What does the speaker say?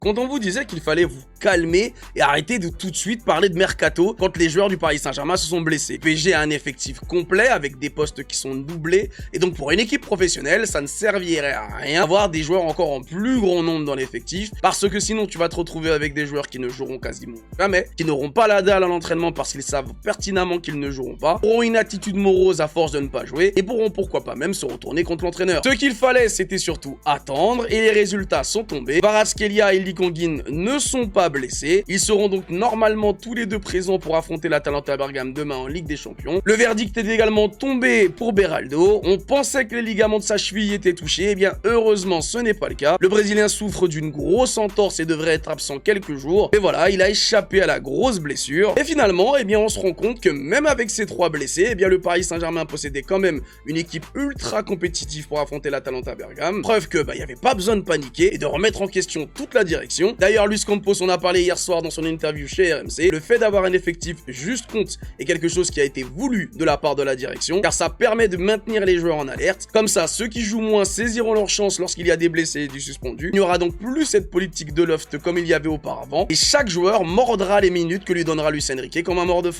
Quand on vous disait qu'il fallait vous calmer et arrêter de tout de suite parler de mercato quand les joueurs du Paris Saint-Germain se sont blessés. PSG a un effectif complet avec des postes qui sont doublés et donc pour une équipe professionnelle, ça ne servirait à rien d'avoir des joueurs encore en plus grand nombre dans l'effectif parce que sinon tu vas te retrouver avec des joueurs qui ne joueront quasiment jamais, qui n'auront pas la dalle à l'entraînement parce qu'ils savent pertinemment qu'ils ne joueront pas, auront une attitude morose à force de ne pas jouer et pourront pourquoi pas même se retourner contre l'entraîneur. Ce qu'il fallait, c'était surtout attendre et les résultats sont tombés. Kvaratskhelia et Lee Kang-in ne sont pas blessés. Ils seront donc normalement tous les deux présents pour affronter l'Atalanta Bergame demain en Ligue des Champions. Le verdict est également tombé pour Beraldo. On pensait que les ligaments de sa cheville étaient touchés. Eh bien, heureusement, ce n'est pas le cas. Le Brésilien souffre d'une grosse entorse et devrait être absent quelques jours. Et voilà, il a échappé à la grosse blessure. Et finalement, eh bien, on se rend compte que même avec ces trois blessés, eh bien, le Paris Saint-Germain possédait quand même une équipe ultra compétitive pour affronter l'Atalanta Bergame. Preuve que, il n'y avait pas besoin de paniquer et de remettre en question toute la direction. D'ailleurs, Luis Campos en a parlé hier soir dans son interview chez RMC. Le fait d'avoir un effectif juste compte est quelque chose qui a été voulu de la part de la direction, car ça permet de maintenir les joueurs en alerte. Comme ça, ceux qui jouent moins saisiront leur chance lorsqu'il y a des blessés et du suspendu. Il n'y aura donc plus cette politique de loft comme il y avait auparavant, et chaque joueur mordra les minutes que lui donnera Luis Enrique comme un mort de faim.